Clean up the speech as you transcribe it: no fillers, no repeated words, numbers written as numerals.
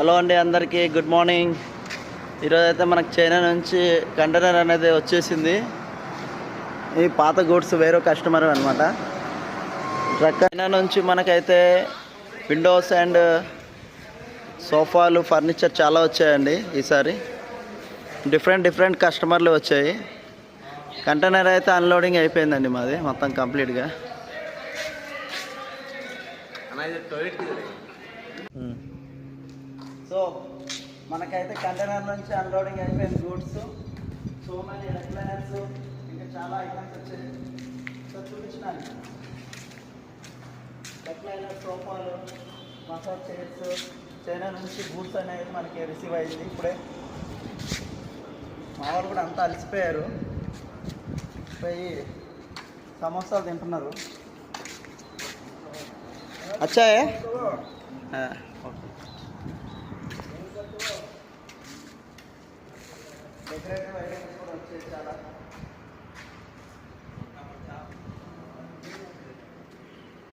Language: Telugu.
హలో అండి, అందరికీ గుడ్ మార్నింగ్. ఈరోజు అయితే మనకు చైనా నుంచి కంటైనర్ అనేది వచ్చేసింది. ఈ పాత గూడ్స్ వేరే కస్టమర్ అనమాట. ట్రక్ చైనా నుంచి మనకైతే విండోస్ అండ్ సోఫాలు, ఫర్నిచర్ చాలా వచ్చాయండి. ఈసారి డిఫరెంట్ కస్టమర్లు వచ్చాయి. కంటైనర్ అయితే అన్లోడింగ్ అయిపోయిందండి మాది మొత్తం కంప్లీట్గా. సో మనకైతే కంటైనర్ నుంచి అన్లోడింగ్ అయిపోయింది గూడ్స్. సో మనీ రెక్లైనర్స్, ఇంకా చాలా ఐటమ్స్ వచ్చాయి. సో చూపించినాను. రెక్లైనర్, సోఫాలు, మసాజ్ చైర్స్ చైనా నుంచి గూడ్స్ అనేది మనకి రిసీవ్ అయింది. ఇప్పుడే మా వాళ్ళు కూడా అంతా అలసిపోయారు, పోయి సమోసాలు తింటున్నారు. అచ్చాయే డెకరేటివ్ ఐటమ్స్ కూడా వచ్చాయి చాలా.